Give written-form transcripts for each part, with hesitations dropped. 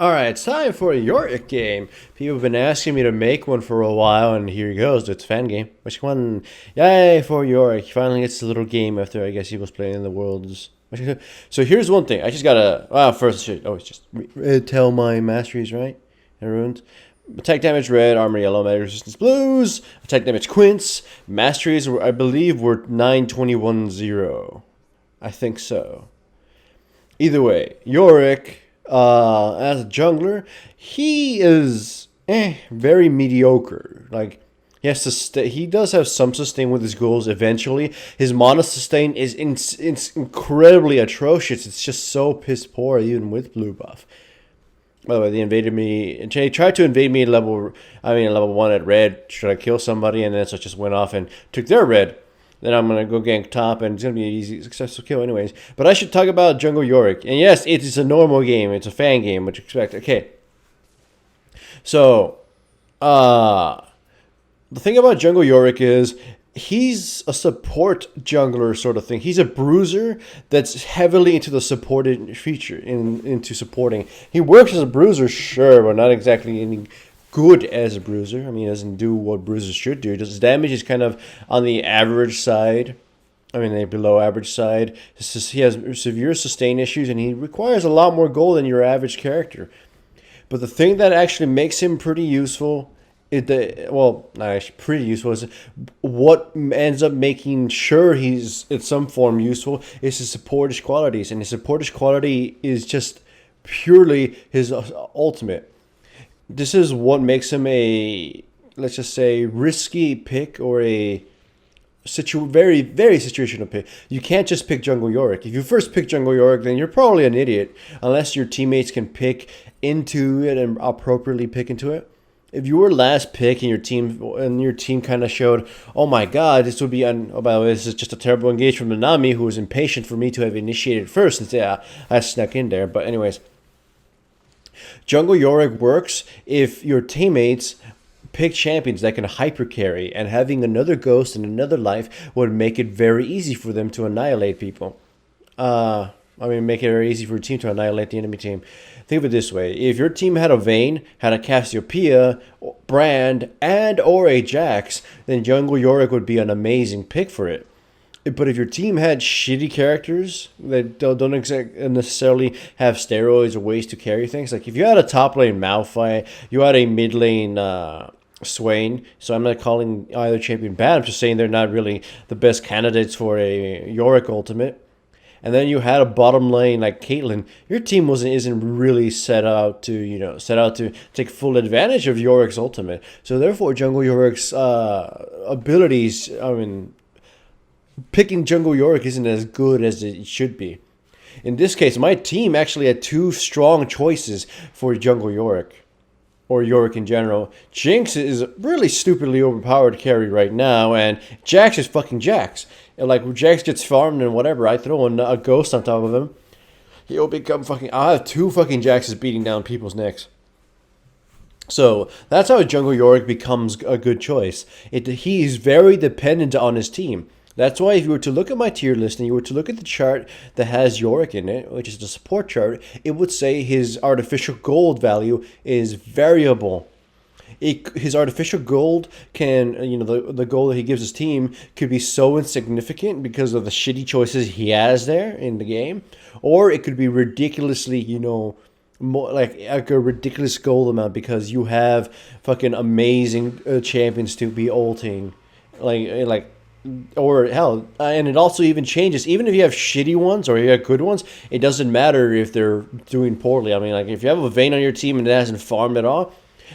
Alright, it's time for a Yorick game. People have been asking me to make one for a while, and here he goes. It's a fan game. Which one? Yay for Yorick. Finally gets a little game after I guess he was playing in the worlds. So here's one thing. I just gotta. First I should always just tell my masteries, right? Everyone's. Attack damage red, armor yellow, magic resistance blues. Attack damage quints. Masteries, I believe, were 921-0. I think so. Either way, Yorick, as a jungler, he is very mediocre. Like he has to he does have some sustain with his goals. Eventually, his mono sustain is it's incredibly atrocious. It's just so piss poor, even with blue buff. By the way, they invaded me. They tried to invade me at level 1 at red. Should I kill somebody? And then so I just went off and took their red. Then I'm going to go gank top, and it's going to be an easy, successful kill anyways. But I should talk about Jungle Yorick. And yes, it is a normal game. It's a fan game, what you expect. Okay. So, the thing about Jungle Yorick is he's a support jungler sort of thing. He's a bruiser that's heavily into the supported feature, into supporting. He works as a bruiser, sure, but not exactly any good as a bruiser. I mean, he doesn't do what bruisers should do. His damage is kind of on the average side. I mean, the below average side. He has severe sustain issues, and he requires a lot more gold than your average character. But the thing that actually makes him pretty useful, not actually pretty useful, is what ends up making sure he's in some form useful is his supportish qualities. And his supportish quality is just purely his ultimate. This is what makes him a, let's just say, risky pick or a very, very situational pick. You can't just pick Jungle Yorick. If you first pick Jungle Yorick, then you're probably an idiot, unless your teammates can pick into it and appropriately pick into it. If you were last pick and your team kind of showed, oh my god, this would be oh, by the way, this is just a terrible engage from Nanami, who was impatient for me to have initiated first, and yeah, I snuck in there. But anyways, Jungle Yorick works if your teammates pick champions that can hyper carry, and having another ghost and another life would make it very easy for them to annihilate people. Make it very easy for your team to annihilate the enemy team. Think of it this way. If your team had a Vayne, had a Cassiopeia, Brand, and or a Jax, then Jungle Yorick would be an amazing pick for it. But if your team had shitty characters that don't necessarily have steroids or ways to carry things, like if you had a top lane Malphite, you had a mid lane Swain, so I'm not calling either champion bad, I'm just saying they're not really the best candidates for a Yorick ultimate. And then you had a bottom lane like Caitlyn, your team isn't really set out to take full advantage of Yorick's ultimate. So therefore, Jungle Yorick's abilities, picking Jungle Yorick isn't as good as it should be. In this case, my team actually had two strong choices for Jungle Yorick, or Yorick in general. Jinx is really stupidly overpowered carry right now, and Jax is fucking Jax. And like Jax gets farmed and whatever, I throw a ghost on top of him, he'll become fucking. I'll have two fucking Jaxes beating down people's necks. So that's how Jungle Yorick becomes a good choice. He's very dependent on his team. That's why if you were to look at my tier list and you were to look at the chart that has Yorick in it, which is the support chart, it would say his artificial gold value is variable. His artificial gold can, the gold that he gives his team could be so insignificant because of the shitty choices he has there in the game, or it could be ridiculously, more like a ridiculous gold amount because you have fucking amazing champions to be ulting, or hell, and it also even changes. Even if you have shitty ones or you have good ones, it doesn't matter if they're doing poorly. I mean, like if you have a Vayne on your team and it hasn't farmed at all,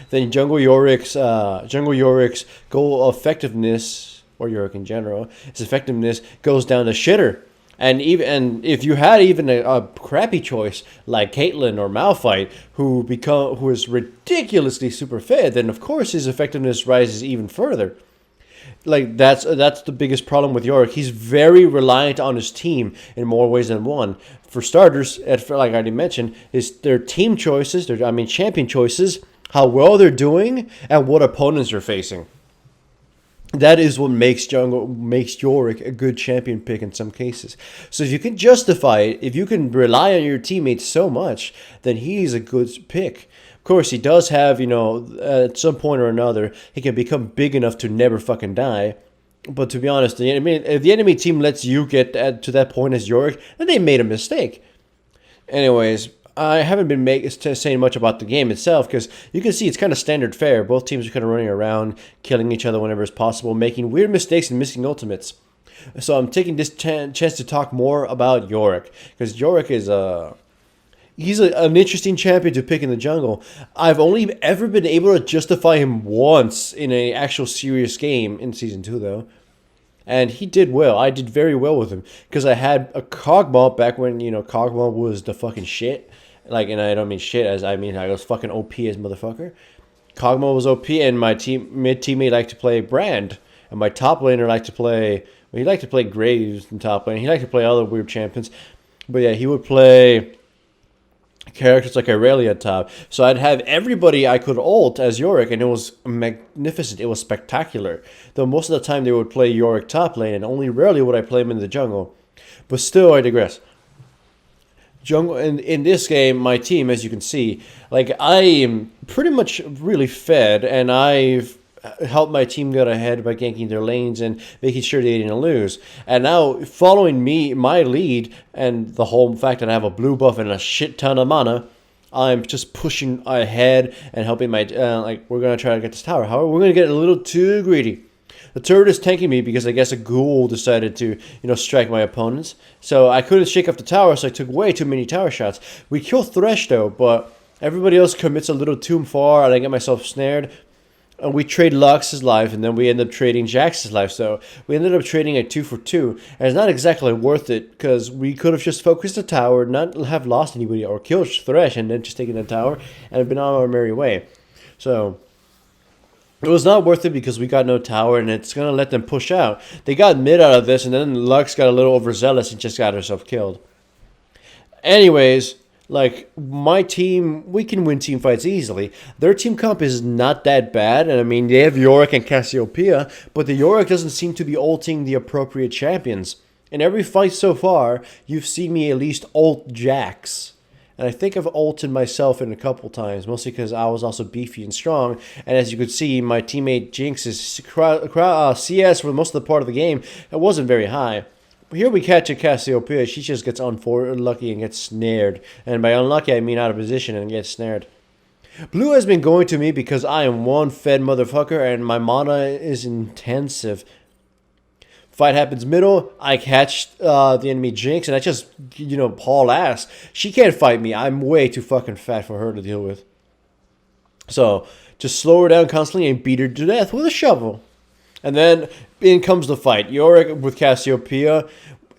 then Jungle Yorick's goal effectiveness, or Yorick in general, its effectiveness goes down to shitter. And if you had even a crappy choice like Caitlyn or Malphite, who is ridiculously super fed, then of course his effectiveness rises even further. Like that's the biggest problem with Yorick. He's very reliant on his team in more ways than one. For starters, like I already mentioned, is their team choices, champion choices, how well they're doing, and what opponents they're facing. That is what makes Yorick a good champion pick in some cases. So if you can justify it, if you can rely on your teammates so much, then he's a good pick. Of course, he does have, at some point or another, he can become big enough to never fucking die. But to be honest, if the enemy team lets you get to that point as Yorick, then they made a mistake. Anyways, I haven't been saying much about the game itself because you can see it's kind of standard fare. Both teams are kind of running around, killing each other whenever it's possible, making weird mistakes and missing ultimates. So I'm taking this chance to talk more about Yorick because Yorick is an interesting champion to pick in the jungle. I've only ever been able to justify him once in an actual serious game in Season 2, though. And he did well. I did very well with him because I had a Cogma back when, Cogma was the fucking shit. And I don't mean shit as I mean I was fucking OP as motherfucker. Kog'Maw was OP, and my mid teammate liked to play Brand, and my top laner liked to play. Well, he liked to play Graves in top lane. He liked to play other weird champions, but yeah, he would play characters like Irelia top. So I'd have everybody I could ult as Yorick, and it was magnificent. It was spectacular. Though most of the time they would play Yorick top lane, and only rarely would I play him in the jungle. But still, I digress. Jungle in this game, my team, as you can see, I am pretty much really fed, and I've helped my team get ahead by ganking their lanes and making sure they didn't lose. And now, following my lead, and the whole fact that I have a blue buff and a shit ton of mana, I'm just pushing ahead and helping my we're gonna try to get this tower. However, we're gonna get a little too greedy. The turret is tanking me because I guess a ghoul decided to, strike my opponents. So I couldn't shake off the tower, so I took way too many tower shots. We kill Thresh though, but everybody else commits a little too far, and I get myself snared. And we trade Lux's life, and then we end up trading Jax's life. So we ended up trading a 2 for 2, and it's not exactly worth it because we could have just focused the tower, not have lost anybody, or killed Thresh, and then just taken the tower and been on our merry way. So it was not worth it because we got no tower, and it's going to let them push out. They got mid out of this, and then Lux got a little overzealous and just got herself killed. Anyways, my team, we can win team fights easily. Their team comp is not that bad, and I mean, they have Yorick and Cassiopeia, but the Yorick doesn't seem to be ulting the appropriate champions. In every fight so far, you've seen me at least ult Jax. And I think I've ulted myself in a couple times, mostly because I was also beefy and strong. And as you could see, my teammate Jinx's CS for most of the part of the game, it wasn't very high. But here we catch a Cassiopeia. She just gets unlucky and gets snared. And by unlucky, I mean out of position and gets snared. Blue has been going to me because I am one fed motherfucker and my mana is intensive. Fight happens middle, I catch the enemy Jinx, and I just, haul ass. She can't fight me. I'm way too fucking fat for her to deal with. So, just slow her down constantly and beat her to death with a shovel. And then, in comes the fight. Yorick with Cassiopeia.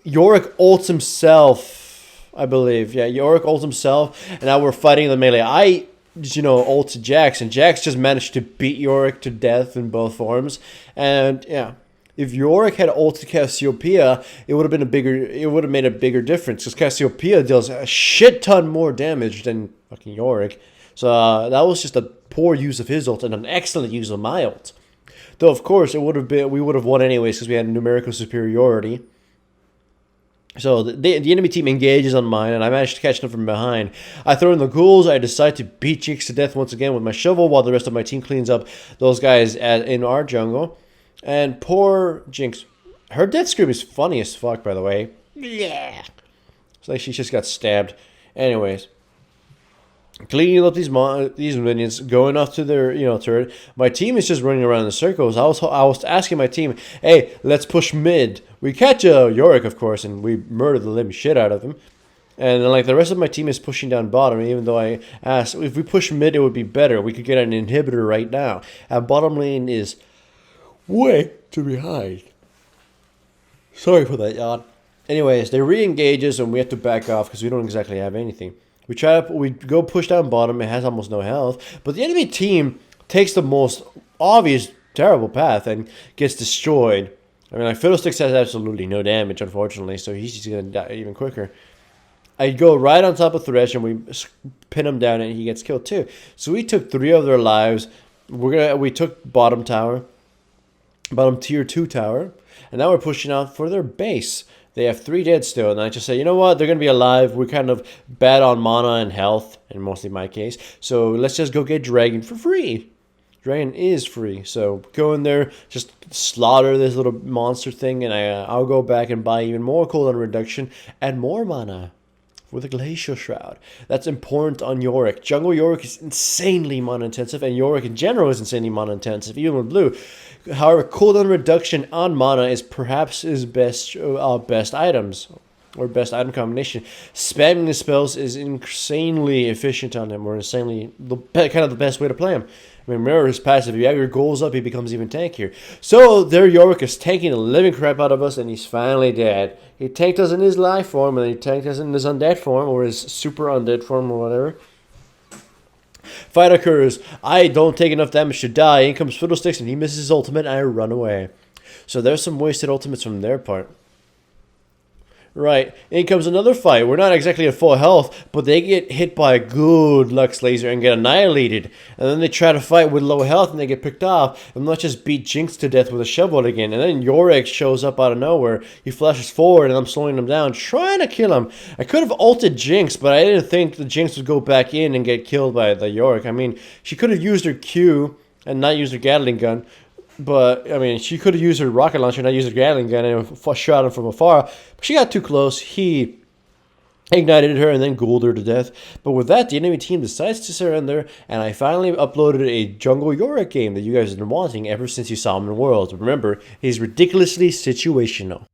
Yorick ults himself, I believe. Yeah, Yorick ults himself, and now we're fighting the melee. I ulted Jax, and Jax just managed to beat Yorick to death in both forms. And, yeah. If Yorick had ulted Cassiopeia, it would have made a bigger difference because Cassiopeia deals a shit ton more damage than fucking Yorick. So that was just a poor use of his ult and an excellent use of my ult. Though of course we would have won anyways because we had numerical superiority. So the enemy team engages on mine, and I managed to catch them from behind. I throw in the ghouls. I decide to beat Jinx to death once again with my shovel, while the rest of my team cleans up those guys in our jungle. And poor Jinx, her death scream is funny as fuck, by the way. Yeah. It's like she just got stabbed. Anyways, cleaning up these minions, going off to their turret. My team is just running around in circles. I was asking my team, hey, let's push mid. We catch Yorick, of course, and we murder the living shit out of him. And then, the rest of my team is pushing down bottom, even though I asked, if we push mid, it would be better. We could get an inhibitor right now. And bottom lane is way too behind. Sorry for that, yawn. Anyways, they re-engages and we have to back off because we don't exactly have anything. We go push down bottom. It has almost no health, but the enemy team takes the most obvious terrible path and gets destroyed. I mean, Fiddlesticks has absolutely no damage, unfortunately, so he's just gonna die even quicker. I go right on top of Thresh and we pin him down and he gets killed too. So we took 3 of their lives. We took bottom tower. bottom tier 2 tower. And now we're pushing out for their base. They have 3 dead still, and I just say, you know what, they're going to be alive. We're kind of bad on mana and health, and mostly my case. So let's just go get Dragon for free. Dragon is free, so go in there, just slaughter this little monster thing, and I'll go back and buy even more cooldown reduction and more mana with a Glacial Shroud. That's important on Yorick. Jungle Yorick is insanely mana intensive, and Yorick in general is insanely mana intensive, even with blue. However, cooldown reduction on mana is perhaps his best items, or best item combination. Spamming the spells is insanely efficient on him, or insanely kind of the best way to play him. I mean, remember his passive. If you have your goals up, he becomes even tankier. So their Yorick is tanking the living crap out of us, and he's finally dead. He tanked us in his life form, and he tanked us in his undead form, or his super undead form, or whatever. Fight occurs. I don't take enough damage to die. In comes Fiddlesticks, and he misses his ultimate, and I run away. So there's some wasted ultimates from their part. Right, in comes another fight. We're not exactly at full health, but they get hit by a good Lux Laser and get annihilated. And then they try to fight with low health and they get picked off. And let's just beat Jinx to death with a shovel again. And then Yorick shows up out of nowhere. He flashes forward and I'm slowing him down, trying to kill him. I could have ulted Jinx, but I didn't think the Jinx would go back in and get killed by the Yorick. I mean, she could have used her Q and not used her Gatling gun. But, I mean, she could have used her rocket launcher and not used her Gatling gun and shot him from afar. But she got too close. He ignited her and then ghouled her to death. But with that, the enemy team decides to surrender. And I finally uploaded a Jungle Yorick game that you guys have been wanting ever since you saw him in Worlds. Remember, he's ridiculously situational.